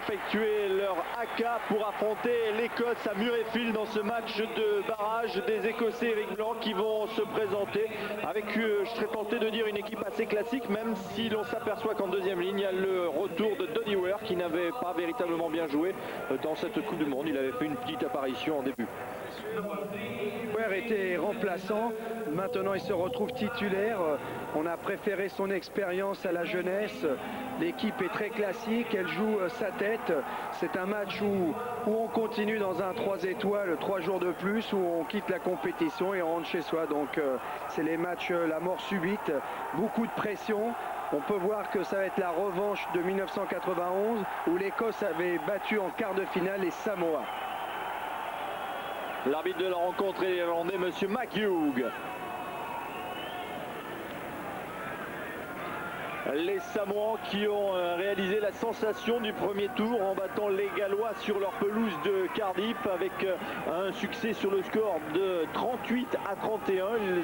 effectuer leur AK pour affronter l'Écosse à Murrayfield dans ce match de barrage des Écossais Eric Blanc qui vont se présenter avec, je serais tenté de dire, une équipe assez classique, même si l'on s'aperçoit qu'en deuxième ligne, il y a le retour de Donny Ware qui n'avait pas véritablement bien joué dans cette Coupe du Monde. Il avait fait une petite apparition en début. Ware était remplaçant, maintenant il se retrouve titulaire. On a préféré son expérience à la jeunesse. L'équipe est très classique, elle joue sa tête. C'est un match où on continue dans un 3 étoiles, 3 jours de plus, où on quitte la compétition et on rentre chez soi. Donc c'est les matchs la mort subite, beaucoup de pression. On peut voir que ça va être la revanche de 1991 où l'Écosse avait battu en quart de finale les Samoa. L'arbitre de la rencontre est irlandais, monsieur McHugh. Les Samoans qui ont réalisé la sensation du premier tour en battant les Gallois sur leur pelouse de Cardiff avec un succès sur le score de 38-31.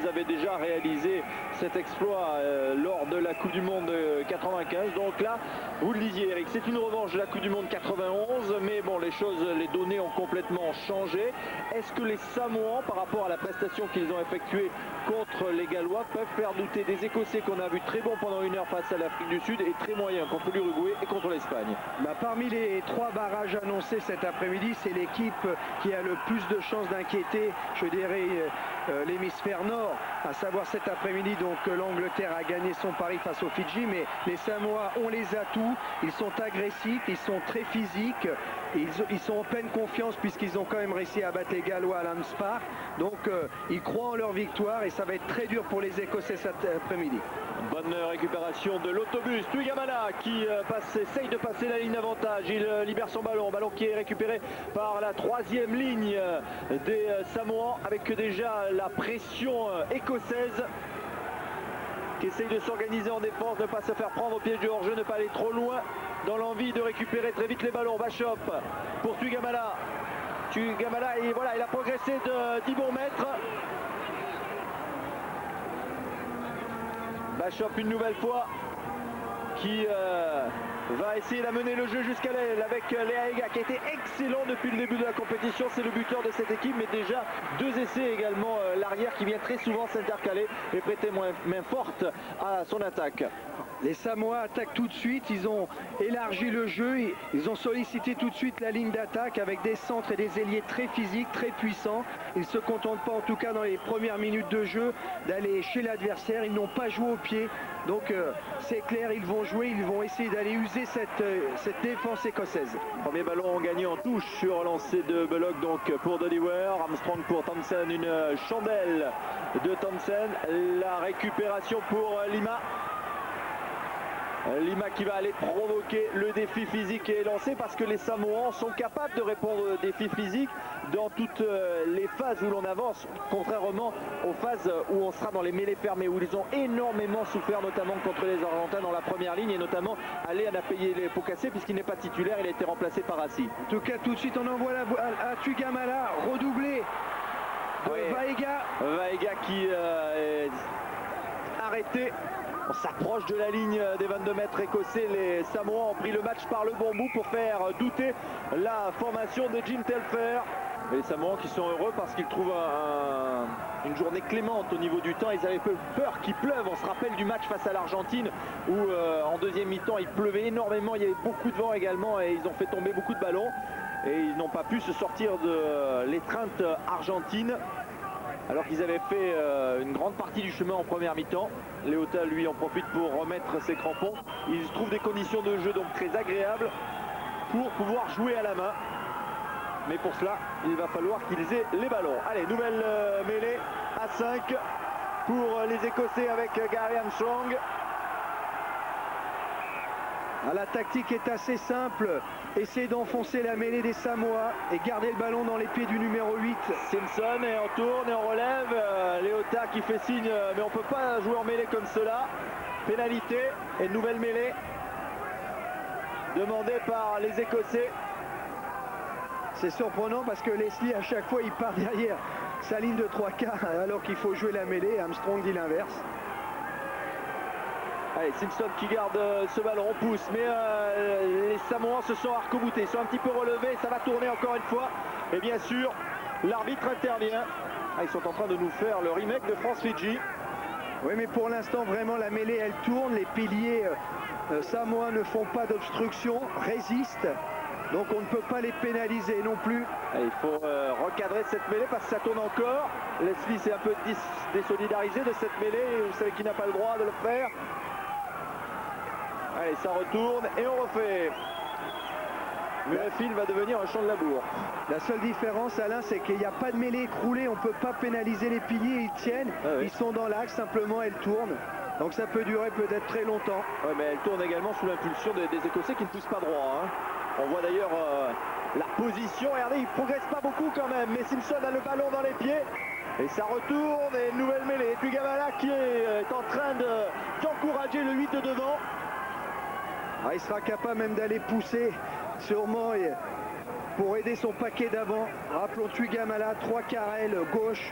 Ils avaient déjà réalisé cet exploit lors de la Coupe du Monde 95. Donc là, vous le disiez Eric, c'est une revanche de la Coupe du Monde 91, mais bon, les choses, les données ont complètement changé. Est-ce que les Samoans, par rapport à la prestation qu'ils ont effectuée contre les Gallois, peuvent faire douter des Écossais qu'on a vu très bons pendant une heure face à l'Afrique du Sud et très moyens contre l'Uruguay et contre l'Espagne? Parmi les 3 barrages annoncés cet après-midi, c'est l'équipe qui a le plus de chances d'inquiéter, je dirais, l'hémisphère nord, à savoir cet après-midi. Donc l'Angleterre a gagné son pari face aux Fidji, mais les Samoa ont les atouts, ils sont agressifs, ils sont très physiques, ils sont en pleine confiance puisqu'ils ont quand même réussi à battre les Gallois à Lambs Park. Donc ils croient en leur victoire et ça va être très dur pour les Écossais cet après-midi. Bonne récupération de l'autobus. Tuigamala qui essaye de passer la ligne d'avantage. Il libère son ballon. Ballon qui est récupéré par la 3e ligne des Samoans avec déjà la pression écossaise qui essaye de s'organiser en défense, ne pas se faire prendre au piège du hors-jeu, ne pas aller trop loin dans l'envie de récupérer très vite les ballons. Bachop pour Tuigamala. Tuigamala, et voilà, il a progressé de 10 bons mètres. Bachop une nouvelle fois qui va essayer d'amener le jeu jusqu'à l'aile avec Leaiga qui a été excellent depuis le début de la compétition. C'est le buteur de cette équipe, mais déjà 2 essais également. L'arrière qui vient très souvent s'intercaler et prêter main forte à son attaque. Les Samoa attaquent tout de suite, ils ont élargi le jeu, ils ont sollicité tout de suite la ligne d'attaque avec des centres et des ailiers très physiques, très puissants. Ils ne se contentent pas, en tout cas dans les premières minutes de jeu, d'aller chez l'adversaire. Ils n'ont pas joué au pied, donc c'est clair, ils vont jouer, ils vont essayer d'aller user cette défense écossaise. Premier ballon gagné en touche sur lancé de Bullock donc pour Donny Ware. Armstrong pour Thompson, une chandelle de Thompson. La récupération pour Lima. Lima qui va aller provoquer le défi physique et lancé parce que les Samoans sont capables de répondre au défi physique dans toutes les phases où l'on avance, contrairement aux phases où on sera dans les mêlées fermées, où ils ont énormément souffert, notamment contre les Argentins dans la première ligne, et notamment Léan a payé les pots cassés puisqu'il n'est pas titulaire, il a été remplacé par Assi. En tout cas, tout de suite on envoie à Tuigamala, redoublé de Vaega. Vaega qui est arrêté. On s'approche de la ligne des 22 mètres écossais. Les Samoans ont pris le match par le bon bout pour faire douter la formation de Jim Telfer. Les Samoans qui sont heureux parce qu'ils trouvent une journée clémente au niveau du temps. Ils avaient peur qu'il pleuve. On se rappelle du match face à l'Argentine où en deuxième mi-temps il pleuvait énormément. Il y avait beaucoup de vent également et ils ont fait tomber beaucoup de ballons. Et ils n'ont pas pu se sortir de l'étreinte argentine. Alors qu'ils avaient fait une grande partie du chemin en première mi-temps. Léota, lui, en profite pour remettre ses crampons. Il se trouve des conditions de jeu donc très agréables pour pouvoir jouer à la main. Mais pour cela, il va falloir qu'ils aient les ballons. Allez, nouvelle mêlée à 5 pour les Écossais avec Gary Armstrong. La tactique est assez simple, essayer d'enfoncer la mêlée des Samoa et garder le ballon dans les pieds du numéro 8. Simpson et on tourne et on relève, Léota qui fait signe, mais on ne peut pas jouer en mêlée comme cela. Pénalité et nouvelle mêlée demandée par les Écossais. C'est surprenant parce que Leslie à chaque fois il part derrière sa ligne de 3 quarts alors qu'il faut jouer la mêlée. Armstrong dit l'inverse. Allez, Simpson qui garde ce ballon, on pousse, mais les Samoans se sont arc-boutés, ils sont un petit peu relevés, ça va tourner encore une fois. Et bien sûr, l'arbitre intervient. Ils sont en train de nous faire le remake de France-Fidji. Oui, mais pour l'instant, vraiment, la mêlée, elle tourne. Les piliers samoans ne font pas d'obstruction, résistent. Donc on ne peut pas les pénaliser non plus. Il faut recadrer cette mêlée parce que ça tourne encore. Leslie s'est un peu désolidarisé de cette mêlée. Vous savez qu'il n'a pas le droit de le faire. Allez, ça retourne et on refait. Le fil va devenir un champ de labour. La seule différence, Alain, c'est qu'il n'y a pas de mêlée écroulée. On ne peut pas pénaliser les piliers. Ils tiennent. Ah oui. Ils sont dans l'axe. Simplement, elles tournent. Donc ça peut durer peut-être très longtemps. Ouais, mais elle tourne également sous l'impulsion des Écossais qui ne poussent pas droit. On voit d'ailleurs la position. Regardez, il ne progresse pas beaucoup quand même. Mais Simpson a le ballon dans les pieds. Et ça retourne. Et une nouvelle mêlée. Et puis Gamala qui est en train d'encourager le 8 de devant. Il sera capable même d'aller pousser sûrement pour aider son paquet d'avant. Rappelons Tuigamala, 3 carrels gauche,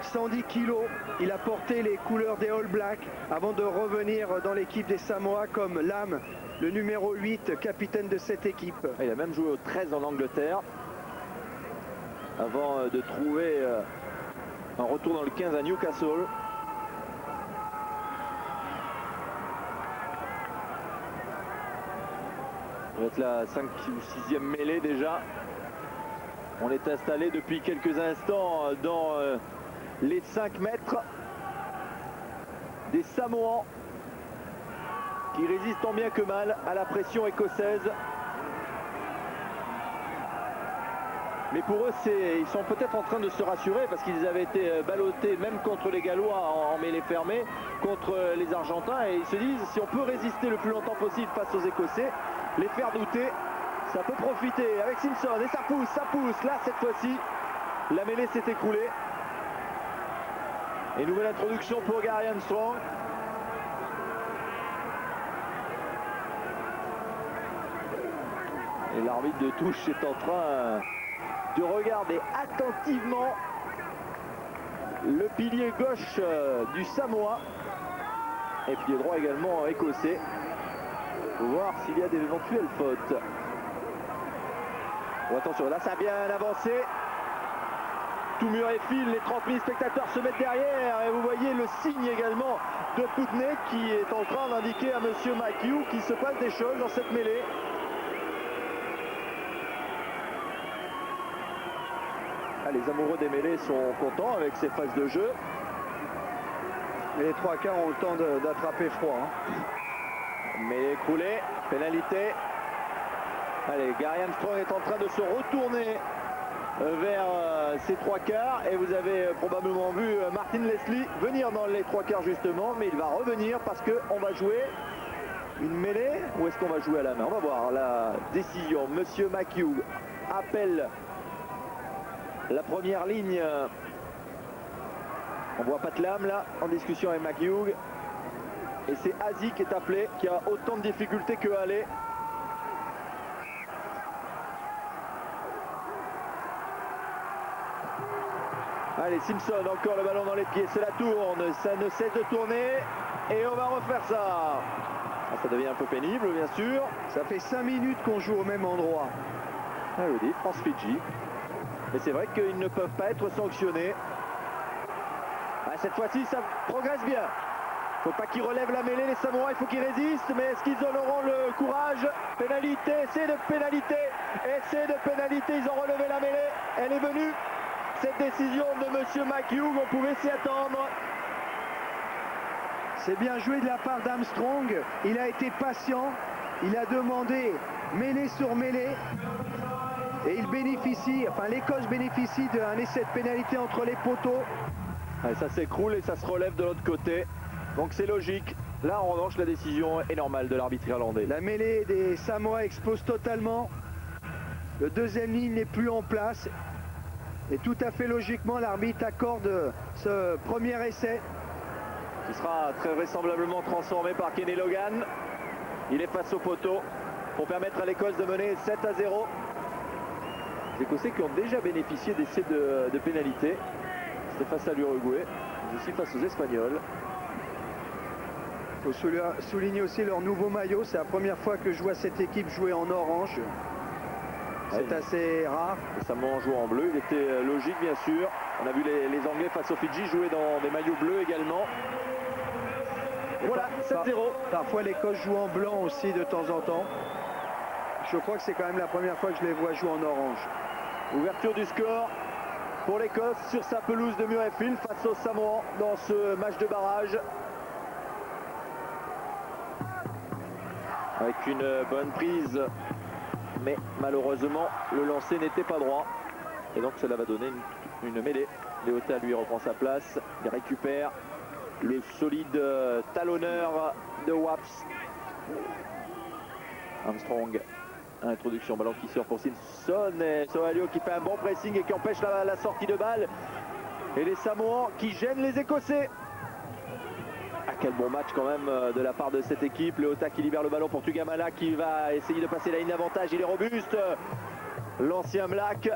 110 kilos. Il a porté les couleurs des All Blacks avant de revenir dans l'équipe des Samoa comme l'âme, le numéro 8, capitaine de cette équipe. Il a même joué au 13 en Angleterre avant de trouver un retour dans le 15 à Newcastle. Ça va être la 5 ou 6e mêlée déjà. On est installé depuis quelques instants dans les 5 mètres des Samoans qui résistent tant bien que mal à la pression écossaise. Mais pour eux, ils sont peut-être en train de se rassurer parce qu'ils avaient été ballottés même contre les Gallois en mêlée fermée, contre les Argentins, et ils se disent si on peut résister le plus longtemps possible face aux Écossais, les faire douter, ça peut profiter avec Simpson et ça pousse, là cette fois-ci la mêlée s'est écroulée. Et nouvelle introduction pour Gary Armstrong. Et l'arbitre de touche est en train de regarder attentivement le pilier gauche du Samoa et pilier droit également écossais pour voir s'il y a d'éventuelles fautes. Bon, attention, là ça a bien avancé. Tout mur et fil, les 30 000 spectateurs se mettent derrière et vous voyez le signe également de Putney qui est en train d'indiquer à monsieur McHugh qu'il se passe des choses dans cette mêlée. Les amoureux des mêlées sont contents avec ces phases de jeu. Mais les 3 quarts ont le temps d'attraper froid. Mêlée écroulée, pénalité. Allez, Gary Armstrong est en train de se retourner vers ces 3 quarts. Et vous avez probablement vu Martin Leslie venir dans les 3 quarts justement. Mais il va revenir parce qu'on va jouer une mêlée. Ou est-ce qu'on va jouer à la main? On va voir la décision. Monsieur McHugh appelle la première ligne. On voit Patlam là en discussion avec McHugh. Et c'est Azi qui est appelé, qui a autant de difficultés que aller. Allez, Simpson, encore le ballon dans les pieds, cela tourne, ça ne cesse de tourner. Et on va refaire ça. Ça devient un peu pénible, bien sûr. Ça fait 5 minutes qu'on joue au même endroit. Vous dites, France-Fidji. Mais c'est vrai qu'ils ne peuvent pas être sanctionnés. Cette fois-ci, ça progresse bien. Il ne faut pas qu'ils relèvent la mêlée, les Samoans, il faut qu'ils résistent. Mais est-ce qu'ils en auront le courage? Pénalité, essai de pénalité. Essai de pénalité, ils ont relevé la mêlée. Elle est venue. Cette décision de monsieur McHugh, on pouvait s'y attendre. C'est bien joué de la part d'Armstrong. Il a été patient. Il a demandé mêlée sur mêlée. Et il bénéficie, enfin l'Écosse bénéficie d'un essai de pénalité entre les poteaux. Et ça s'écroule et ça se relève de l'autre côté. Donc c'est logique. Là en revanche la décision est normale de l'arbitre irlandais. La mêlée des Samoa explose totalement. Le deuxième ligne n'est plus en place. Et tout à fait logiquement l'arbitre accorde ce premier essai. Qui sera très vraisemblablement transformé par Kenny Logan. Il est face au poteau pour permettre à l'Écosse de mener 7-0. Les Écossais qui ont déjà bénéficié d'essais de pénalité. C'était face à l'Uruguay, mais aussi face aux Espagnols. Il faut souligner aussi leur nouveau maillot. C'est la première fois que je vois cette équipe jouer en orange. C'est assez rare. Les Samoans jouent en bleu. Il était logique, bien sûr. On a vu les Anglais face aux Fidji jouer dans des maillots bleus également. Et voilà, 7-0. Parfois l'Écosse joue en blanc aussi de temps en temps. Je crois que c'est quand même la première fois que je les vois jouer en orange. Ouverture du score pour l'Écosse sur sa pelouse de Murrayfield face aux Samoans dans ce match de barrage. Avec une bonne prise, mais malheureusement le lancer n'était pas droit. Et donc cela va donner une mêlée. Leota lui reprend sa place, il récupère le solide talonneur de Waps. Armstrong, introduction, ballon qui sort pour Simpson et Soalio qui fait un bon pressing et qui empêche la sortie de balle. Et les Samoans qui gênent les Écossais. Ah, quel bon match quand même de la part de cette équipe. Leota qui libère le ballon pour Tugamala qui va essayer de passer la ligne d'avantage. Il est robuste. L'ancien Black.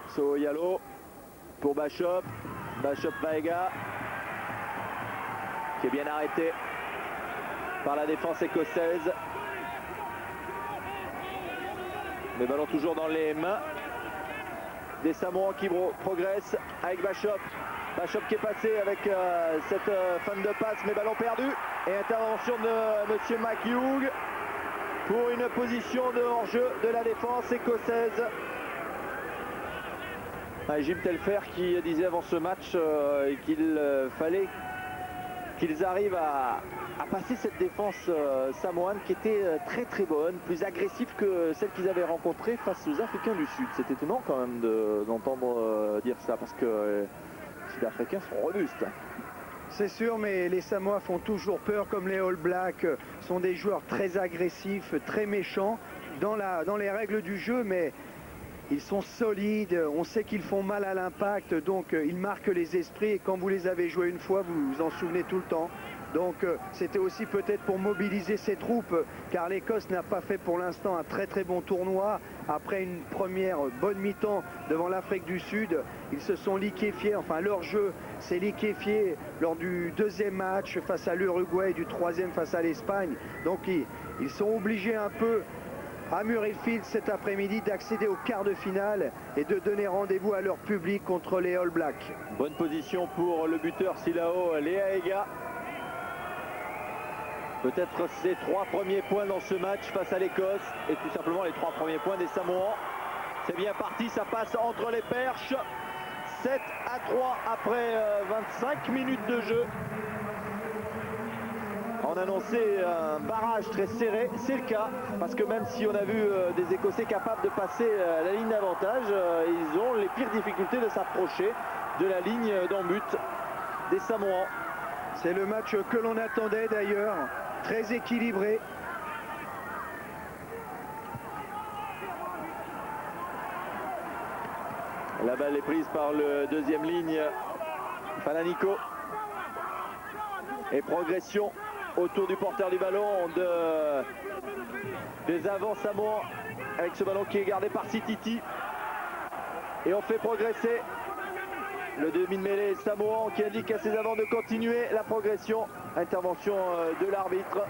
Soyalo pour Bachop. Bachop Vaega qui est bien arrêté par la défense écossaise. Le ballon toujours dans les mains des Samoans qui progressent avec Bachop. Bachop qui est passé avec cette fin de passe, mais ballon perdu. Et intervention de monsieur McHugh pour une position de hors-jeu de la défense écossaise. Jim Telfer qui disait avant ce match qu'il fallait qu'ils arrivent à passer cette défense samoane qui était très très bonne, plus agressive que celle qu'ils avaient rencontrée face aux Africains du Sud. C'est étonnant quand même d'entendre dire ça parce que les Sud-Africains sont robustes. C'est sûr, mais les Samoa font toujours peur comme les All Blacks. Sont des joueurs très agressifs, très méchants dans les règles du jeu, mais ils sont solides, on sait qu'ils font mal à l'impact, donc ils marquent les esprits et quand vous les avez joués une fois, vous vous en souvenez tout le temps. Donc c'était aussi peut-être pour mobiliser ces troupes, car l'Écosse n'a pas fait pour l'instant un très très bon tournoi. Après une première bonne mi-temps devant l'Afrique du Sud, ils se sont liquéfiés, enfin leur jeu s'est liquéfié lors du deuxième match face à l'Uruguay et du troisième face à l'Espagne. Donc ils sont obligés un peu à Murrayfield cet après-midi d'accéder au quart de finale et de donner rendez-vous à leur public contre les All Blacks. Bonne position pour le buteur Silao Leaega. Peut-être ses 3 premiers points dans ce match face à l'Écosse et tout simplement les 3 premiers points des Samoans. C'est bien parti, ça passe entre les perches. 7-3 après 25 minutes de jeu. On annonçait un barrage très serré, c'est le cas, parce que même si on a vu des Écossais capables de passer la ligne d'avantage, ils ont les pires difficultés de s'approcher de la ligne d'en but des Samoans. C'est le match que l'on attendait d'ailleurs, très équilibré. La balle est prise par le deuxième ligne, Fananico. Et progression autour du porteur du ballon des avants samoans avec ce ballon qui est gardé par Sititi. Et on fait progresser le demi-mêlée samoan qui indique à ses avants de continuer la progression. Intervention de l'arbitre.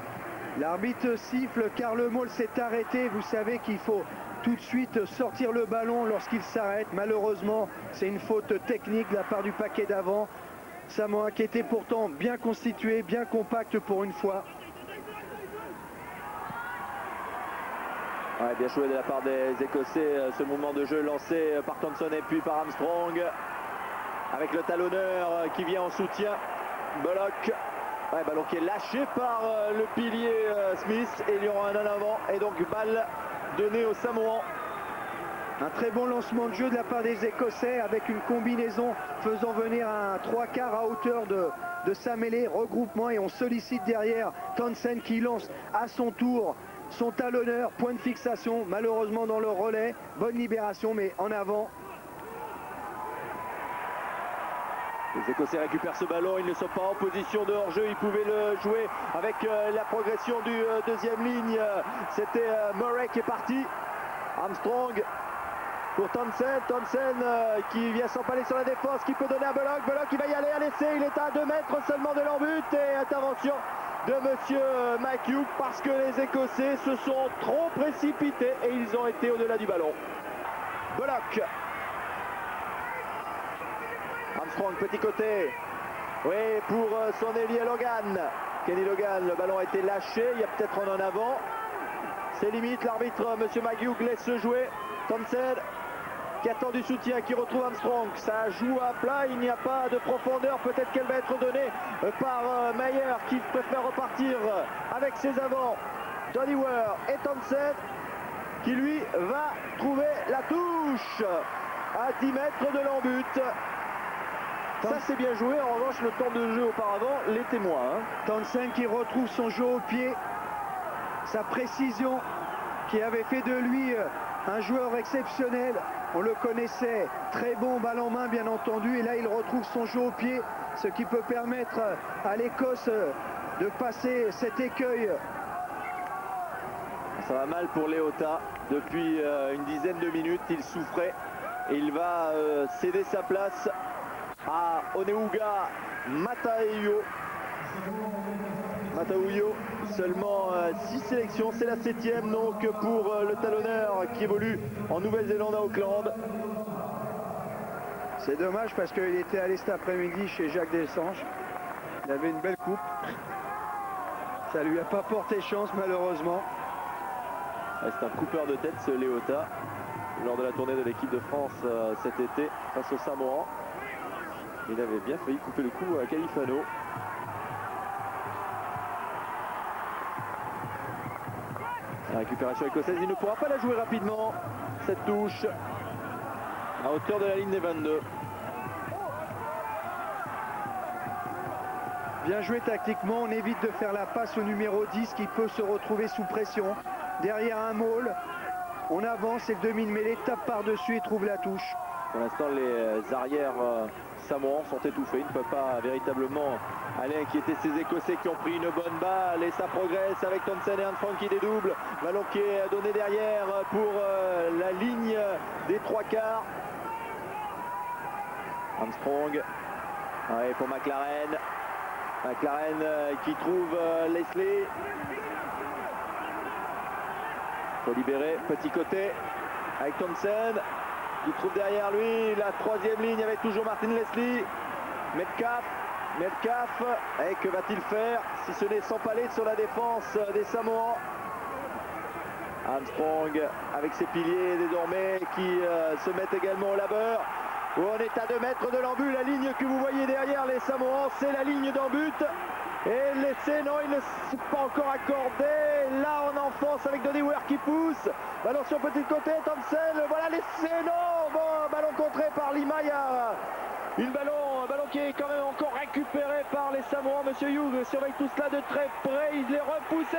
L'arbitre siffle car le maul s'est arrêté. Vous savez qu'il faut tout de suite sortir le ballon lorsqu'il s'arrête. Malheureusement, c'est une faute technique de la part du paquet d'avant. Samoa qui était pourtant bien constitué, bien compact pour une fois. Ouais, bien joué de la part des Écossais, ce mouvement de jeu lancé par Thompson et puis par Armstrong. Avec le talonneur qui vient en soutien, Bullock. Ouais, ballon qui est lâché par le pilier Smith et il y aura un en avant et donc balle donnée aux Samoans. Un très bon lancement de jeu de la part des Écossais avec une combinaison faisant venir un 3/4 à hauteur de sa mêlée, regroupement et on sollicite derrière Townsend qui lance à son tour son talonneur, point de fixation malheureusement dans le relais, bonne libération mais en avant. Les Écossais récupèrent ce ballon, ils ne sont pas en position de hors-jeu, ils pouvaient le jouer avec la progression du deuxième ligne. C'était Murray qui est parti. Armstrong pour Townsend. Townsend qui vient s'empaler sur la défense, qui peut donner à Bullock. Bullock qui va y aller à l'essai, il est à 2 mètres seulement de l'en-but et intervention de monsieur McHugh parce que les Écossais se sont trop précipités et ils ont été au-delà du ballon. Bullock. Armstrong, petit côté. Oui, pour son ailier Logan. Kenny Logan, le ballon a été lâché, il y a peut-être un en avant. C'est limite, l'arbitre monsieur McHugh laisse jouer. Townsend qui attend du soutien, qui retrouve Armstrong. Ça joue à plat, il n'y a pas de profondeur. Peut-être qu'elle va être donnée par Meyer qui préfère repartir avec ses avants. Donny Ware et Townsend qui lui va trouver la touche à 10 mètres de l'en-but. Ça c'est bien joué, en revanche le temps de jeu auparavant l'était moins. Townsend qui retrouve son jeu au pied, sa précision qui avait fait de lui un joueur exceptionnel. On le connaissait, très bon balle en main bien entendu, et là il retrouve son jeu au pied, ce qui peut permettre à l'Écosse de passer cet écueil. Ça va mal pour Leota, depuis une dizaine de minutes il souffrait et il va céder sa place à Oneuga Matauio. Matauio, seulement 6 sélections, c'est la 7e donc pour le talonneur qui évolue en Nouvelle-Zélande à Auckland. C'est dommage parce qu'il était allé cet après-midi chez Jacques Dessanges. Il avait une belle coupe. Ça lui a pas porté chance malheureusement. C'est un coupeur de tête ce Leota lors de la tournée de l'équipe de France cet été face au Samoa. Il avait bien failli couper le cou à Califano. La récupération écossaise, il ne pourra pas la jouer rapidement. Cette touche à hauteur de la ligne des 22. Bien joué tactiquement, on évite de faire la passe au numéro 10 qui peut se retrouver sous pression. Derrière un maul, on avance et le demi-mêlée tape par-dessus et trouve la touche. Pour l'instant, les arrières samoans sont étouffés. Ils ne peuvent pas véritablement aller inquiéter ces Écossais qui ont pris une bonne balle. Et ça progresse avec Townsend et Armstrong qui dédoublent. Ballon qui est donné derrière pour la ligne des 3/4. Armstrong. Ouais, pour McLaren. McLaren qui trouve Leslie. Faut libérer, petit côté avec Townsend qui trouve derrière lui la 3e ligne avec toujours Martin Leslie. Metcalf, et que va-t-il faire si ce n'est s'empaler sur la défense des Samoans. Armstrong avec ses piliers désormais qui se mettent également au labeur. On est à 2 mètres de l'en-but, la ligne que vous voyez derrière les Samoans, c'est la ligne d'en-but. Et l'essai, non, il ne s'est pas encore accordé. Là, on enfonce avec Donny Ware qui pousse. Ballon sur petit côté, Townsend, voilà l'essai, non. Bon, ballon contré par Lima, il y a un ballon qui est quand même encore récupéré par les Samoans. Monsieur Hughes surveille tout cela de très près, il les repousse,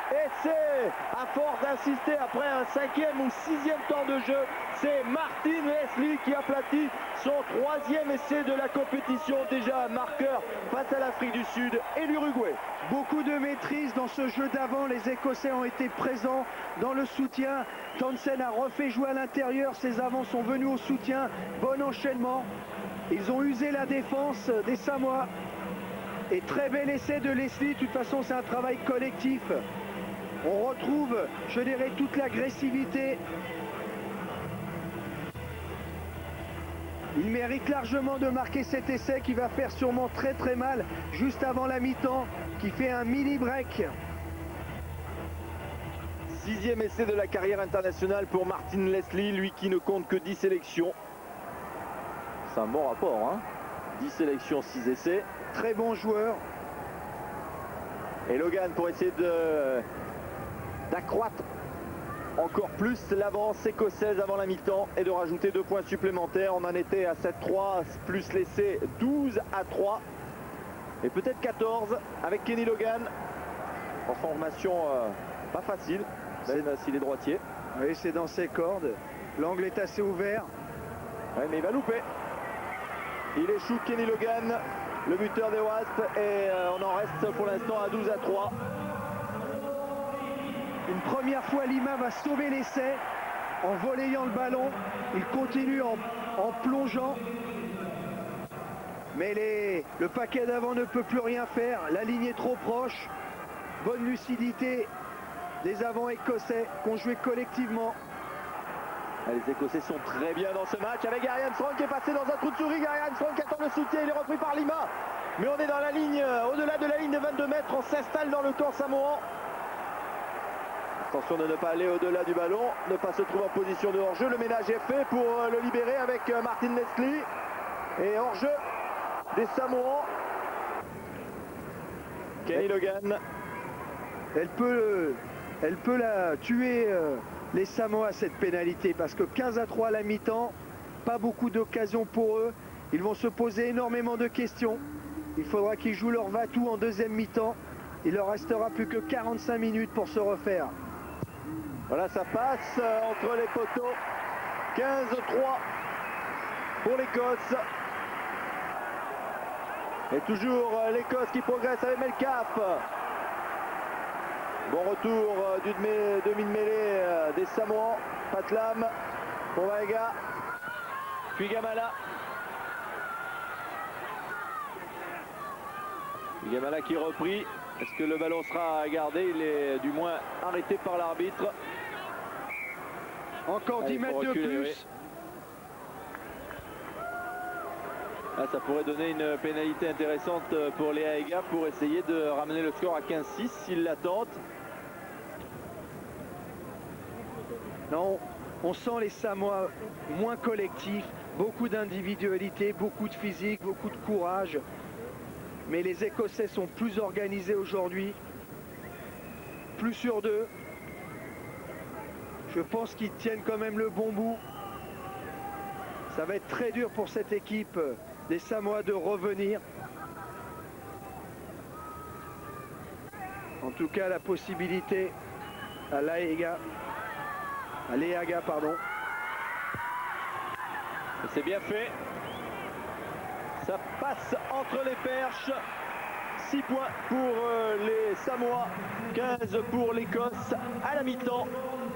et c'est à force d'insister après un 5e ou 6e temps de jeu, c'est Martin Leslie qui aplatit son 3e essai de la compétition, déjà un marqueur face à l'Afrique du Sud et l'Uruguay. Beaucoup de maîtrise dans ce jeu d'avant, les Écossais ont été présents dans le soutien. Townsend a refait jouer à l'intérieur, ses avants sont venus au soutien, bon enchaînement. Ils ont usé la défense des Samoa et très bel essai de Leslie. De toute façon, c'est un travail collectif. On retrouve, je dirais, toute l'agressivité. Il mérite largement de marquer cet essai qui va faire sûrement très très mal juste avant la mi-temps, qui fait un mini break. 6e essai de la carrière internationale pour Martin Leslie, lui qui ne compte que 10 sélections. C'est un bon rapport, hein. 10 sélections, 6 essais. Très bon joueur. Et Logan pour essayer d'accroître encore plus l'avance écossaise avant la mi-temps et de rajouter 2 points supplémentaires. On en était à 7-3 plus l'essai 12-3 et peut-être 14 avec Kenny Logan en formation pas facile même s'il est droitier. Oui, c'est dans ses cordes, l'angle est assez ouvert. Oui, mais il va louper. Il échoue Kenny Logan, le buteur des Wasps, et on en reste pour l'instant à 12-3. Une première fois, Lima va sauver l'essai. en volleyant le ballon, il continue en plongeant. Mais le paquet d'avant ne peut plus rien faire. La ligne est trop proche. Bonne lucidité des avants écossais qui ont joué collectivement. Les Écossais sont très bien dans ce match avec Gary Armstrong qui est passé dans un trou de souris. Gary Armstrong qui attend le soutien, il est repris par Lima. Mais on est dans la ligne, au-delà de la ligne de 22 mètres, on s'installe dans le camp samoan. Attention de ne pas aller au-delà du ballon, ne pas se trouver en position de hors-jeu. Le ménage est fait pour le libérer avec Martin Leslie. Et hors-jeu des Samoans. Kenny Logan. Elle peut la tuer les Samoa cette pénalité parce que 15-3 à la mi-temps, pas beaucoup d'occasions pour eux. Ils vont se poser énormément de questions. Il faudra qu'ils jouent leur va-tout en deuxième mi-temps. Il leur restera plus que 45 minutes pour se refaire. Voilà, ça passe entre les poteaux. 15-3 pour l'Écosse. Et toujours l'Écosse qui progresse avec Melcalf. Bon retour du demi-mêlée des Samoans. Patlam pour Vaega. Puis Gamala. Gamala qui est repris. Est-ce que le ballon sera gardé? Il est du moins arrêté par l'arbitre. Encore 10 mètres de plus. Oui. Ah, ça pourrait donner une pénalité intéressante pour les Aega pour essayer de ramener le score à 15-6 s'ils l'attendent. Non, on sent les Samoa moins collectifs, beaucoup d'individualité, beaucoup de physique, beaucoup de courage. Mais les Écossais sont plus organisés aujourd'hui, plus sûrs d'eux. Je pense qu'ils tiennent quand même le bon bout. Ça va être très dur pour cette équipe des Samoa de revenir. En tout cas, la possibilité à Leaga, pardon. C'est bien fait. Ça passe entre les perches. 6 points pour les Samoa, 15 pour l'Écosse à la mi-temps.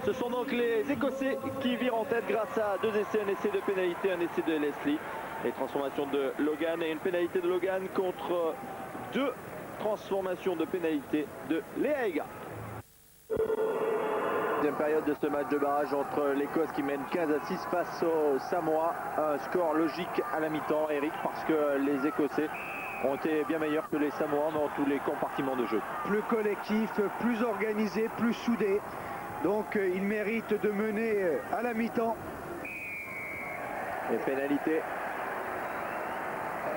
Ce sont donc les Écossais qui virent en tête grâce à 2 essais, un essai de pénalité, un essai de Leslie. Les transformations de Logan et une pénalité de Logan contre 2 transformations de pénalité de Leaga. Deuxième période de ce match de barrage entre l'Écosse qui mène 15-6 face aux Samoa. Un score logique à la mi-temps, Eric, parce que les Écossais ont été bien meilleurs que les Samoans dans tous les compartiments de jeu. Plus collectif, plus organisé, plus soudé. Donc ils méritent de mener à la mi-temps. Et pénalité.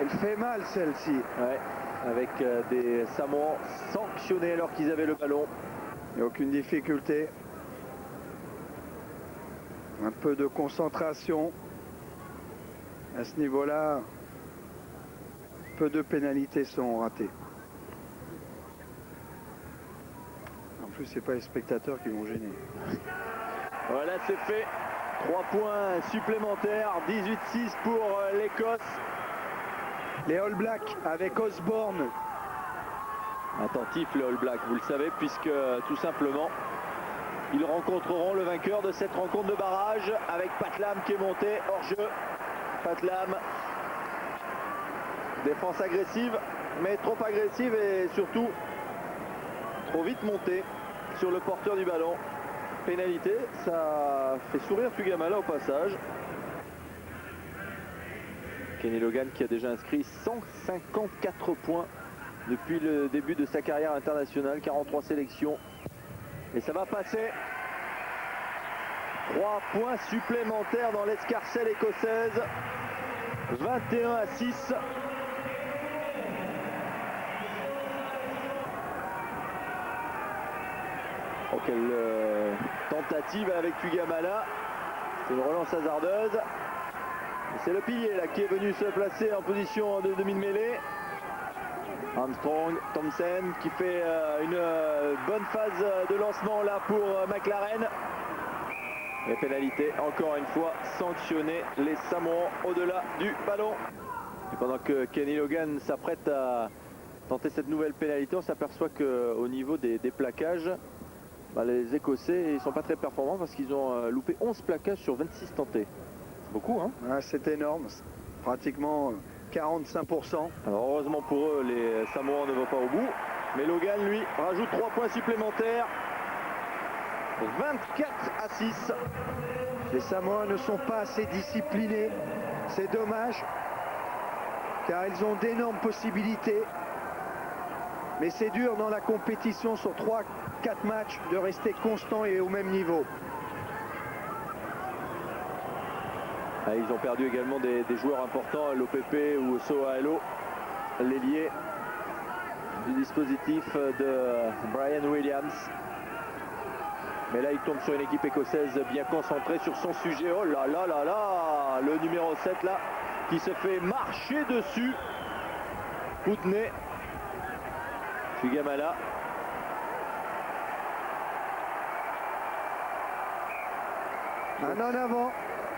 Elle fait mal celle-ci. Ouais, avec des Samoans sanctionnés alors qu'ils avaient le ballon. Il n'y a aucune difficulté. Un peu de concentration. À ce niveau-là, peu de pénalités sont ratées. En plus, c'est pas les spectateurs qui vont gêner. Voilà, c'est fait. 3 points supplémentaires. 18-6 pour l'Écosse. Les All Blacks avec Osborne. Attentif les All Blacks, vous le savez, puisque tout simplement, ils rencontreront le vainqueur de cette rencontre de barrage avec Patlam qui est monté hors jeu. Patlam. Défense agressive, mais trop agressive et surtout trop vite montée sur le porteur du ballon. Pénalité, ça fait sourire Fugamala au passage. Kenny Logan qui a déjà inscrit 154 points depuis le début de sa carrière internationale, 43 sélections. Et ça va passer. 3 points supplémentaires dans l'escarcelle écossaise. 21-6. Oh, quelle tentative avec Fugamala. C'est une relance hasardeuse. C'est le pilier là qui est venu se placer en position de demi-mêlée. Armstrong, Thompson qui fait une bonne phase de lancement là pour McLaren. Et pénalité encore une fois sanctionnée, les Samoans au-delà du ballon. Et pendant que Kenny Logan s'apprête à tenter cette nouvelle pénalité, on s'aperçoit qu'au niveau des plaquages, les Écossais ils sont pas très performants parce qu'ils ont loupé 11 plaquages sur 26 tentés. C'est beaucoup, hein? Ouais, c'est énorme, pratiquement 45%. Alors heureusement pour eux, les Samoans ne vont pas au bout. Mais Logan, lui, rajoute 3 points supplémentaires. 24 à 6. Les Samoans ne sont pas assez disciplinés. C'est dommage, car ils ont d'énormes possibilités. Mais c'est dur dans la compétition sur 3-4 matchs de rester constant et au même niveau. Ils ont perdu également des joueurs importants, l'OPP ou Sohaelo, l'ailier du dispositif de Brian Williams. Mais là, il tombe sur une équipe écossaise bien concentrée sur son sujet. Oh là là là là, le numéro 7 là, qui se fait marcher dessus. Putney. Tuigamala. Un en avant.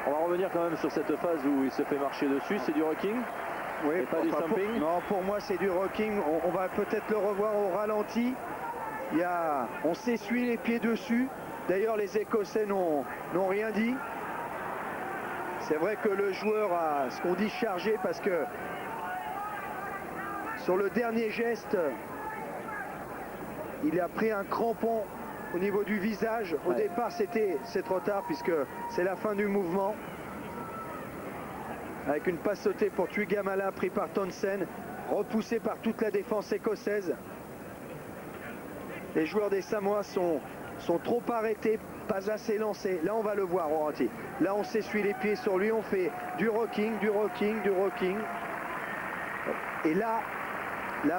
On va revenir quand même sur cette phase où il se fait marcher dessus. C'est du rocking? Oui, pas du thumping? Non, pour moi c'est du rocking. On va peut-être le revoir au ralenti. On s'essuie les pieds dessus. D'ailleurs, les Écossais n'ont rien dit. C'est vrai que le joueur a ce qu'on dit chargé, parce que sur le dernier geste, il a pris un crampon au niveau du visage. Au départ, c'est trop tard puisque c'est la fin du mouvement. Avec une passe sautée pour Tuigamala pris par Townsend, repoussé par toute la défense écossaise. Les joueurs des Samoa sont trop arrêtés, pas assez lancés. Là, on va le voir au ralenti. Là, on s'essuie les pieds sur lui, on fait du rocking, du rocking, du rocking. Et là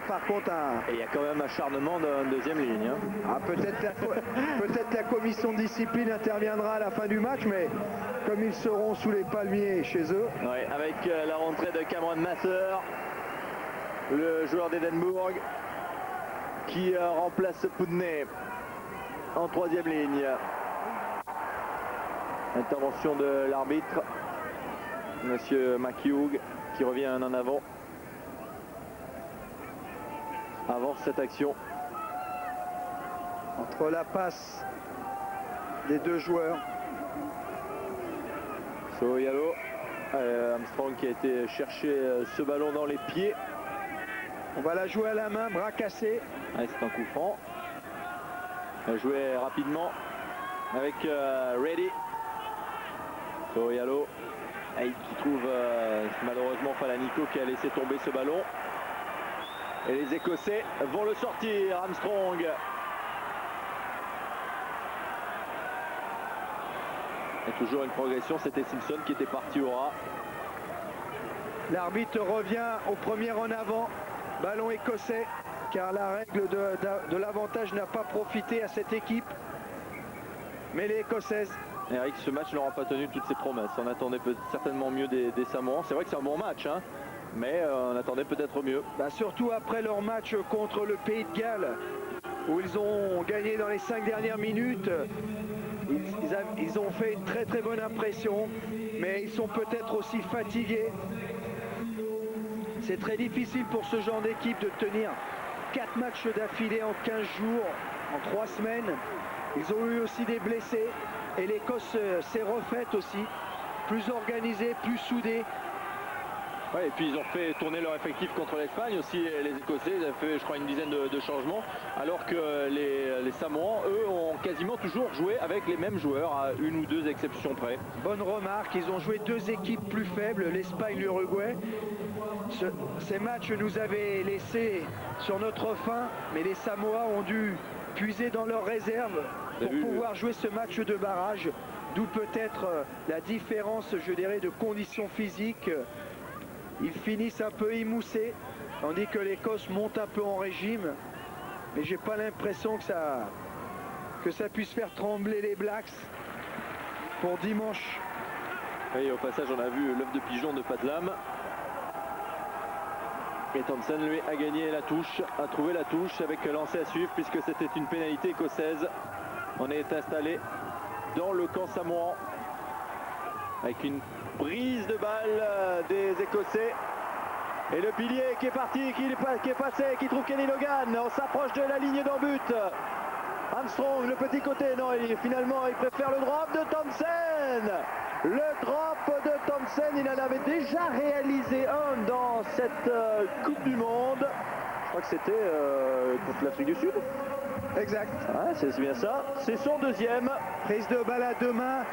par contre, Et il y a quand même acharnement d'une deuxième ligne. Hein. Peut-être la commission de discipline interviendra à la fin du match, mais comme ils seront sous les palmiers chez eux. Ouais, avec la rentrée de Cameron Mather, le joueur d'Édimbourg, qui remplace Putney en troisième ligne. Intervention de l'arbitre, Monsieur McHugh, qui revient en avant. Avant cette action. Entre la passe des deux joueurs. Sohaelo, Armstrong qui a été chercher ce ballon dans les pieds. On va la jouer à la main, bras cassé. C'est un coup franc. Joué rapidement avec Reddy. Sohaelo qui trouve malheureusement Falanico qui a laissé tomber ce ballon. Et les Écossais vont le sortir. Armstrong. Et toujours une progression. C'était Simpson qui était parti au ras. L'arbitre revient au premier en avant. Ballon écossais, car la règle de l'avantage n'a pas profité à cette équipe. Mais les Écossaises. Eric, ce match n'aura pas tenu toutes ses promesses. On attendait certainement mieux des Samoans. C'est vrai que c'est un bon match, hein, mais on attendait peut-être mieux. Surtout après leur match contre le Pays de Galles, où ils ont gagné dans les 5 dernières minutes. Ils ont fait une très très bonne impression, mais ils sont peut-être aussi fatigués. C'est très difficile pour ce genre d'équipe de tenir 4 matchs d'affilée en 15 jours, en 3 semaines. Ils ont eu aussi des blessés, et l'Écosse s'est refaite aussi, plus organisée, plus soudée. Ouais, et puis ils ont fait tourner leur effectif contre l'Espagne aussi, les Écossais. Ils ont fait, je crois, une dizaine de changements, alors que les Samoans, eux, ont quasiment toujours joué avec les mêmes joueurs, à une ou deux exceptions près. Bonne remarque, ils ont joué 2 équipes plus faibles, l'Espagne, l'Uruguay. Ces matchs nous avaient laissé sur notre faim, mais les Samoa ont dû puiser dans leurs réserves pour pouvoir jouer ce match de barrage, d'où peut-être la différence, je dirais, de conditions physiques. Ils finissent un peu émoussés, tandis que l'Écosse monte un peu en régime. Mais j'ai pas l'impression que ça puisse faire trembler les Blacks pour dimanche. Et au passage, on a vu l'œuf de pigeon de Padlam. Et Thompson, lui, a gagné la touche, a trouvé la touche avec lancé à suivre, puisque c'était une pénalité écossaise. On est installé dans le camp samoan avec une prise de balle des Écossais. Et le pilier qui est parti, qui est passé, qui trouve Kenny Logan. On s'approche de la ligne d'en but. Armstrong, le petit côté, non, finalement il préfère le drop de Thompson. Le drop de Thompson, il en avait déjà réalisé un dans cette Coupe du Monde. Je crois que c'était contre l'Afrique du Sud. Exact. Ouais, c'est bien ça. C'est son deuxième. Prise de balle à deux mains.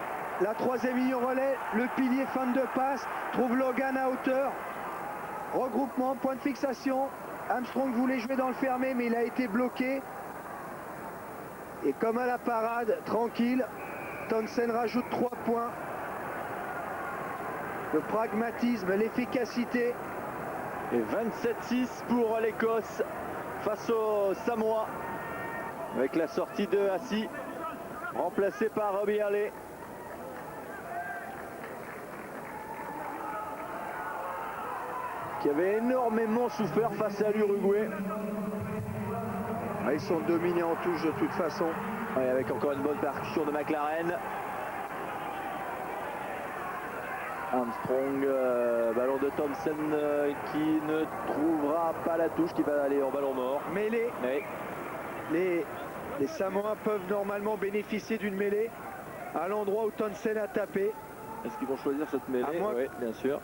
La troisième ligne relais. Le pilier fin de passe. Trouve Logan à hauteur. Regroupement, point de fixation. Armstrong voulait jouer dans le fermé, mais il a été bloqué. Et comme à la parade, tranquille, Townsend rajoute 3 points. Le pragmatisme, l'efficacité. Et 27-6 pour l'Écosse face aux Samoa. Avec la sortie de Hassi, remplacé par Robbie Harley. Qui avait énormément souffert face à l'Uruguay. Ils sont dominés en touche de toute façon. Ouais, avec encore une bonne percussion de McLaren. Armstrong, ballon de Thompson qui ne trouvera pas la touche, qui va aller en ballon mort. Mêlée. Oui. Les Samoans peuvent normalement bénéficier d'une mêlée à l'endroit où Townsend a tapé. Est-ce qu'ils vont choisir cette mêlée? Oui, bien sûr.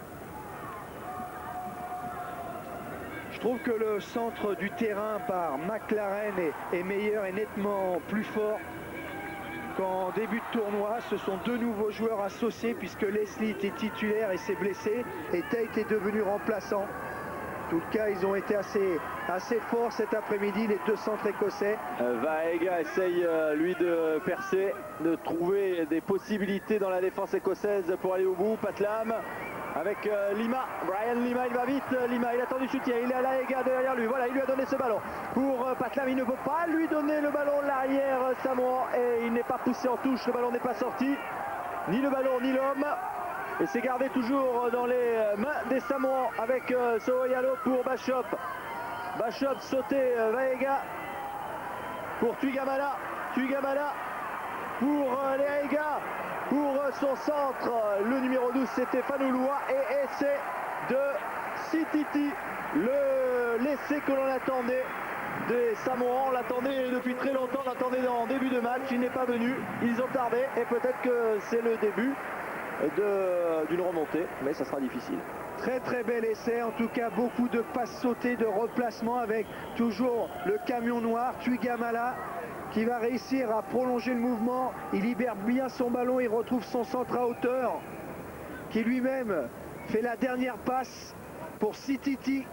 Je trouve que le centre du terrain par McLaren est meilleur et nettement plus fort qu'en début de tournoi. Ce sont deux nouveaux joueurs associés puisque Leslie était titulaire et s'est blessé et Tate est devenu remplaçant. En tout cas, ils ont été assez forts cet après-midi, les deux centres écossais. Vaega essaye, lui, de percer, de trouver des possibilités dans la défense écossaise pour aller au bout. Patlam avec Lima. Brian Lima, il va vite. Lima, il attend du soutien. Il est à Laega derrière lui. Voilà, il lui a donné ce ballon. Pour Patlam, il ne peut pas lui donner le ballon. L'arrière Samoan, et il n'est pas poussé en touche. Le ballon n'est pas sorti. Ni le ballon, ni l'homme. Et c'est gardé toujours dans les mains des Samoans avec Sohoyalo pour Bachop. Bachop sauté, Vaega pour Tuigamala. Tuigamala pour Leaiga. Pour son centre, le numéro 12, c'était Fanouloua. Et essai de Sititi. L'essai que l'on attendait des Samoans. On l'attendait depuis très longtemps. On l'attendait en début de match. Il n'est pas venu. Ils ont tardé. Et peut-être que c'est le début d'une remontée, mais ça sera difficile. Très très bel essai, en tout cas beaucoup de passes sautées, de replacements avec toujours le camion noir, Tuigamala, qui va réussir à prolonger le mouvement. Il libère bien son ballon, il retrouve son centre à hauteur, qui lui-même fait la dernière passe pour Sititi,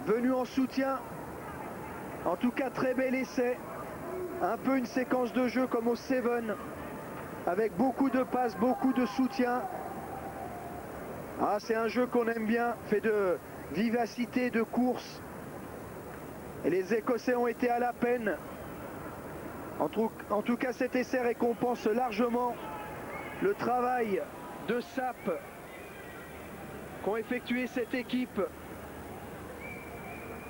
venu en soutien. En tout cas très bel essai, un peu une séquence de jeu comme au Seven, avec beaucoup de passes, beaucoup de soutien. Ah, c'est un jeu qu'on aime bien, fait de vivacité, de course. Et les Écossais ont été à la peine. En tout cas, cet essai récompense largement le travail de sape qu'ont effectué cette équipe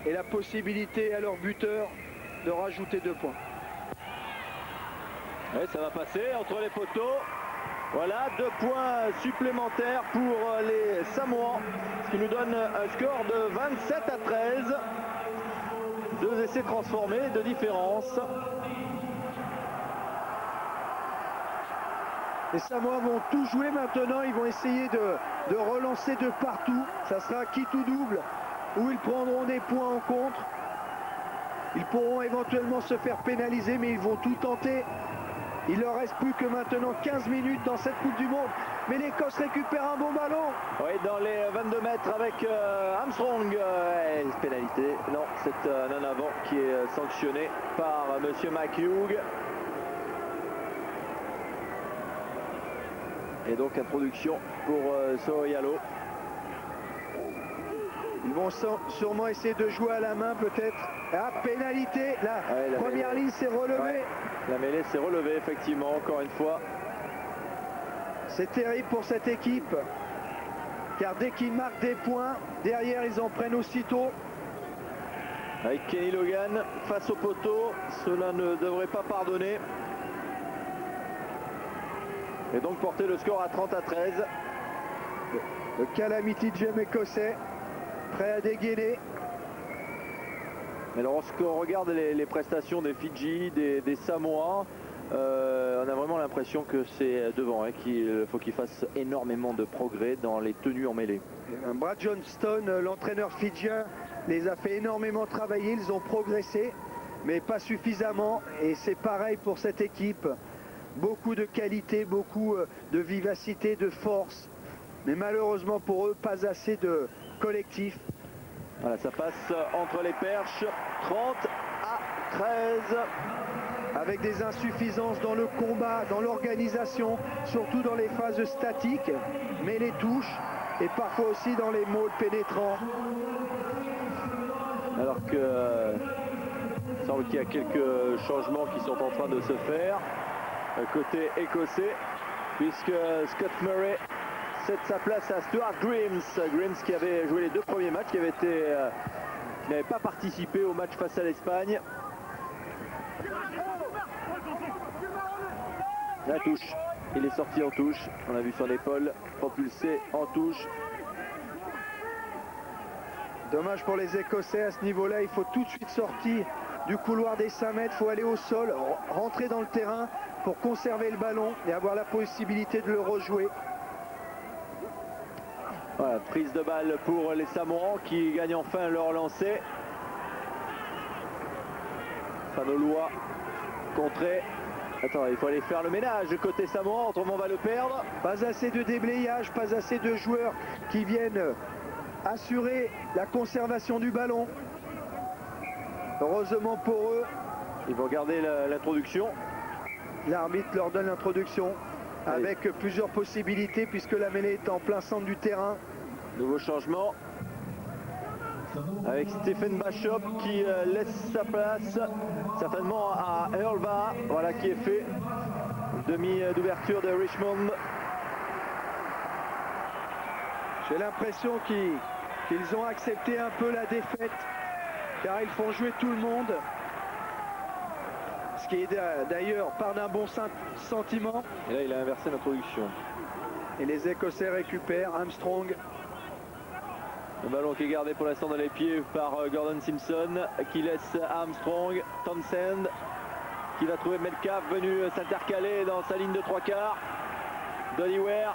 et la possibilité à leur buteur de rajouter 2 points. Ouais, ça va passer entre les poteaux. Voilà, 2 points supplémentaires pour les Samoans, ce qui nous donne un score de 27-13. 2 essais transformés de différence. Les Samoans vont tout jouer maintenant, ils vont essayer de relancer de partout. Ça sera quitte ou double, où ils prendront des points en contre. Ils pourront éventuellement se faire pénaliser, mais ils vont tout tenter. Il leur reste plus que maintenant 15 minutes dans cette Coupe du Monde. Mais l'Écosse récupère un bon ballon. Oui, dans les 22 mètres avec Armstrong. Pénalité. Non, c'est un en avant qui est sanctionné par monsieur McHugh. Et donc introduction pour Sohoyalo. Ils vont sûrement essayer de jouer à la main peut-être. Ah, pénalité. La première ligne s'est relevée. Ouais. La mêlée s'est relevée effectivement, encore une fois. C'est terrible pour cette équipe. Car dès qu'ils marquent des points, derrière ils en prennent aussitôt. Avec Kenny Logan face au poteau, cela ne devrait pas pardonner. Et donc porter le score à 30-13. Le Calamity Jam écossais, prêt à dégainer. Mais lorsqu'on regarde les prestations des Fidji, des Samoa, on a vraiment l'impression que c'est devant, hein, qu'il faut qu'ils fassent énormément de progrès dans les tenues en mêlée. Brad Johnston, l'entraîneur fidjien, les a fait énormément travailler, ils ont progressé, mais pas suffisamment. Et c'est pareil pour cette équipe. Beaucoup de qualité, beaucoup de vivacité, de force. Mais malheureusement pour eux, pas assez de collectif. Voilà, ça passe entre les perches, 30-13. Avec des insuffisances dans le combat, dans l'organisation, surtout dans les phases statiques, mais les touches et parfois aussi dans les mauls pénétrants. Alors que il semble qu'il y a quelques changements qui sont en train de se faire côté écossais, puisque Scott Murray cède sa place à Stuart Grims. Grims qui avait joué les 2 premiers matchs, qui n'avait pas participé au match face à l'Espagne. La touche, il est sorti en touche, on a vu son épaule propulsée en touche. Dommage pour les Écossais à ce niveau-là, il faut tout de suite sortir du couloir des 5 mètres, il faut aller au sol, rentrer dans le terrain pour conserver le ballon et avoir la possibilité de le rejouer. Voilà, prise de balle pour les Samoans qui gagnent enfin leur lancer. Fanoloa contré. Attends, il faut aller faire le ménage côté Samoan, autrement on va le perdre. Pas assez de déblayage, pas assez de joueurs qui viennent assurer la conservation du ballon. Heureusement pour eux. Ils vont garder l'introduction. L'arbitre leur donne l'introduction avec plusieurs possibilités puisque la mêlée est en plein centre du terrain. Nouveau changement avec Stephen Bachop qui laisse sa place certainement à Earl Vaha, voilà qui est fait. Demi d'ouverture de Richmond. J'ai l'impression qu'ils ont accepté un peu la défaite car ils font jouer tout le monde. Ce qui est d'ailleurs part d'un bon sentiment. Et là il a inversé l'introduction. Et les Écossais récupèrent Armstrong. Le ballon qui est gardé pour l'instant dans les pieds par Gordon Simpson qui laisse Armstrong. Townsend qui va trouver Metcalf venu s'intercaler dans sa ligne de 3/4. Donny Ware.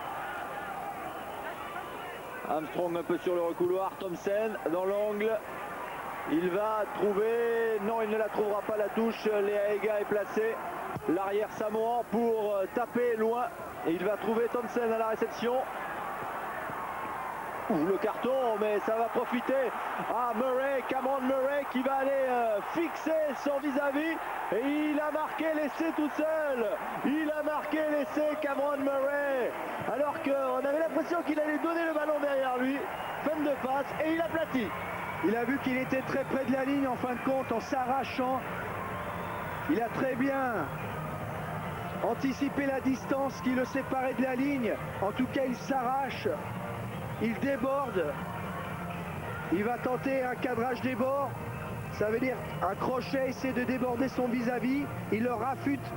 Armstrong un peu sur le recouloir. Thompson dans l'angle. Il va trouver, non il ne la trouvera pas la touche, Léa Ega est placé, l'arrière samoan pour taper loin et il va trouver Thompson à la réception. Le carton, mais ça va profiter à Murray, Cameron Murray qui va aller fixer son vis-à-vis et il a marqué l'essai tout seul. Il a marqué l'essai Cameron Murray alors qu'on avait l'impression qu'il allait donner le ballon derrière lui, fin de passe et il aplatit. Il a vu qu'il était très près de la ligne en fin de compte en s'arrachant. Il a très bien anticipé la distance qui le séparait de la ligne. En tout cas, il s'arrache. Il déborde. Il va tenter un cadrage des bords. Ça veut dire un crochet, essayer de déborder son vis-à-vis. Il le rafute.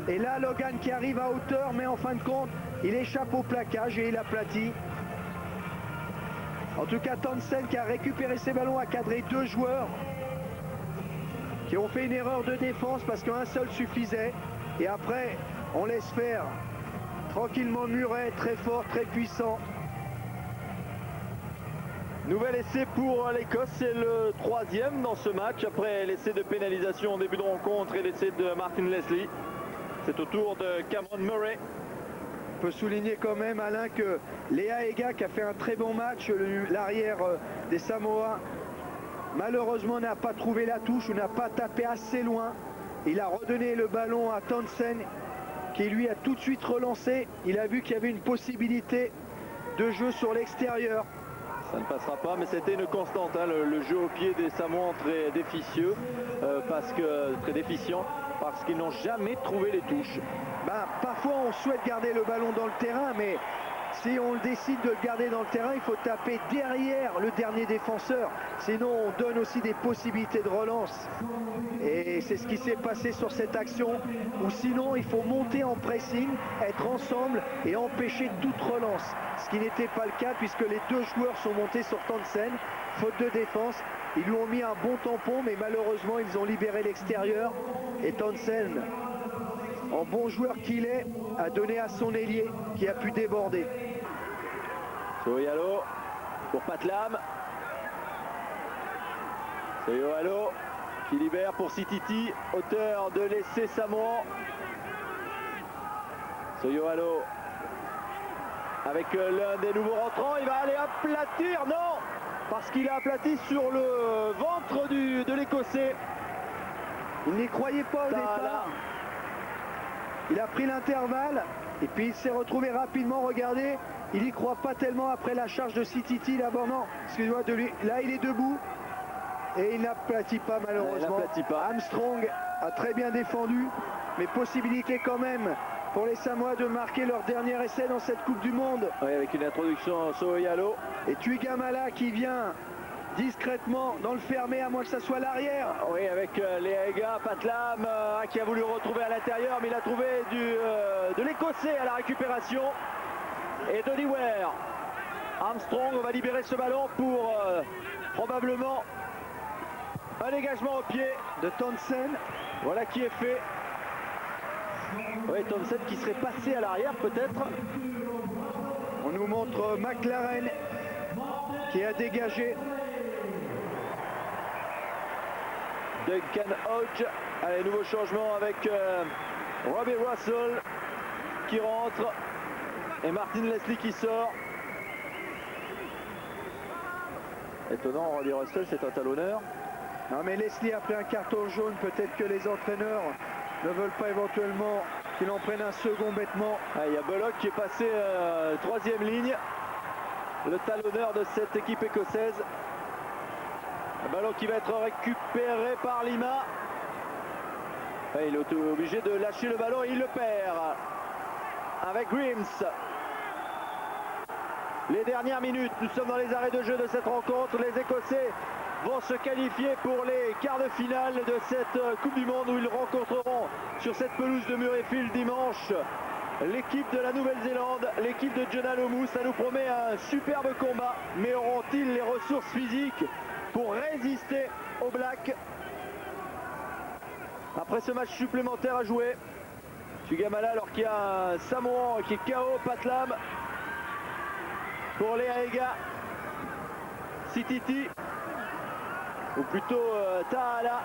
Et là, Logan qui arrive à hauteur, mais en fin de compte, il échappe au plaquage et il aplatit. En tout cas, Townsend qui a récupéré ses ballons a cadré 2 joueurs qui ont fait une erreur de défense parce qu'un seul suffisait. Et après, on laisse faire tranquillement Murray, très fort, très puissant. Nouvel essai pour l'Écosse, c'est le 3e dans ce match après l'essai de pénalisation en début de rencontre et l'essai de Martin Leslie. C'est au tour de Cameron Murray. On peut souligner quand même, Alain, que Léa Ega qui a fait un très bon match, l'arrière des Samoa, malheureusement n'a pas trouvé la touche ou n'a pas tapé assez loin. Il a redonné le ballon à Townsend qui lui a tout de suite relancé. Il a vu qu'il y avait une possibilité de jeu sur l'extérieur. Ça ne passera pas, mais c'était une constante, hein, le jeu au pied des Samoans très déficieux, très déficient, parce qu'ils n'ont jamais trouvé les touches. Parfois on souhaite garder le ballon dans le terrain, mais si on décide de le garder dans le terrain, il faut taper derrière le dernier défenseur. Sinon on donne aussi des possibilités de relance. Et c'est ce qui s'est passé sur cette action, où sinon il faut monter en pressing, être ensemble et empêcher toute relance. Ce qui n'était pas le cas puisque les 2 joueurs sont montés sur Townsend, faute de défense. Ils lui ont mis un bon tampon, mais malheureusement, ils ont libéré l'extérieur. Et Townsend, en bon joueur qu'il est, a donné à son ailier qui a pu déborder. Soyalo pour Patlam. Soyalo qui libère pour Sititi, auteur de l'essai samoan. Soyalo avec l'un des nouveaux rentrants, il va aller aplatir, non, parce qu'il a aplati sur le ventre de l'Écossais. Il n'y croyait pas au départ. Là. Il a pris l'intervalle et puis il s'est retrouvé rapidement. Regardez, il n'y croit pas tellement après la charge de Sititi. D'abord, non, excusez-moi de lui. Là, il est debout et il n'aplatit pas malheureusement. Armstrong a très bien défendu, mais possibilité quand même pour les Samoa de marquer leur dernier essai dans cette Coupe du Monde. Oui, avec une introduction Soyalo. Et Tuigamala qui vient discrètement dans le fermé, à moins que ça soit l'arrière. Oui, avec Leaega, Patlam qui a voulu retrouver à l'intérieur, mais il a trouvé de l'Écossais à la récupération. Et Donny Ware. Armstrong, on va libérer ce ballon pour probablement un dégagement au pied de Townsend. Voilà qui est fait. Oui, Townsend qui serait passé à l'arrière peut-être. On nous montre McLaren qui a dégagé. Duncan Hodge. Allez, nouveau changement avec Robbie Russell qui rentre et Martin Leslie qui sort. Étonnant, Robbie Russell, c'est un talonneur. Non, mais Leslie a pris un carton jaune. Peut-être que les entraîneurs ne veulent pas éventuellement qu'il en prenne un second bêtement. Il y a Bullock qui est passé troisième ligne, le talonneur de cette équipe écossaise. Un ballon qui va être récupéré par Lima. Il est obligé de lâcher le ballon et il le perd avec Grims. Les dernières minutes, nous sommes dans les arrêts de jeu de cette rencontre. Les Écossais vont se qualifier pour les quarts de finale de cette Coupe du Monde où ils rencontreront sur cette pelouse de Murrayfield dimanche l'équipe de la Nouvelle-Zélande, l'équipe de Jonah Lomu. Ça nous promet un superbe combat, mais auront-ils les ressources physiques pour résister aux Blacks après ce match supplémentaire à jouer? Tuigamala alors qu'il y a un Samoan qui est KO, Patlam pour Leaega, Sititi ou plutôt Tahala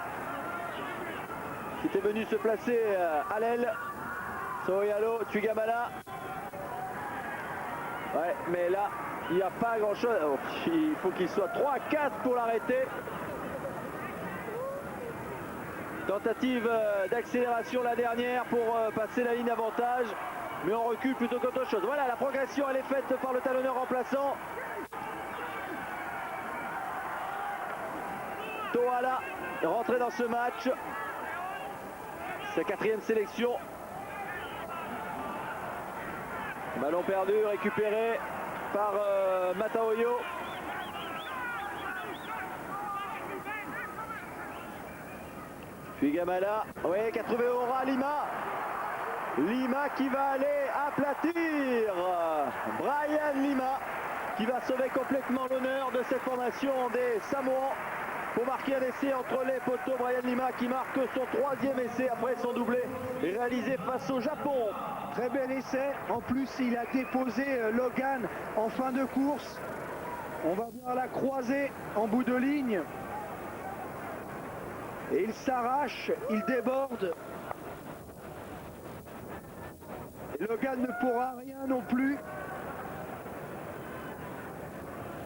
qui était venu se placer à l'aile. Soyalo, Tuigamala. Ouais, mais là, il n'y a pas grand chose. Oh, il faut qu'il soit 3-4 pour l'arrêter. Tentative d'accélération la dernière pour passer la ligne d'avantage. Mais on recule plutôt qu'autre chose. Voilà, la progression elle est faite par le talonneur remplaçant. Tohala rentré dans ce match. Sa quatrième sélection. Ballon perdu, récupéré par Mataoyo. Puis Gamala, oui, qui a trouvé Aura Lima. Lima qui va aller aplatir Brian Lima, qui va sauver complètement l'honneur de cette formation des Samoans pour marquer un essai entre les poteaux. Brian Lima qui marque son troisième essai après son doublé réalisé face au Japon. Très bel essai. En plus, il a déposé Logan en fin de course. On va voir la croisée en bout de ligne. Et il s'arrache, il déborde. Et Logan ne pourra rien non plus.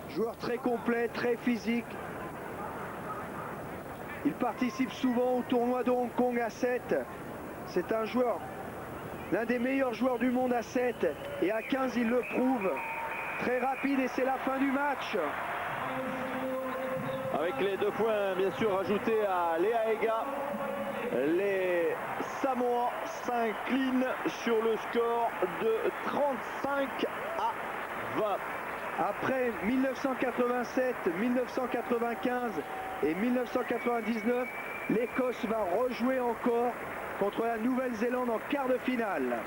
Joueur très complet, très physique. Il participe souvent au tournoi de Hong Kong à 7. C'est un joueur, l'un des meilleurs joueurs du monde à 7. Et à 15, il le prouve. Très rapide et c'est la fin du match. Avec les 2 points bien sûr rajoutés à Leaega, les Samoans s'inclinent sur le score de 35 à 20. Après 1987, 1995 et 1999, l'Écosse va rejouer encore contre la Nouvelle-Zélande en quart de finale.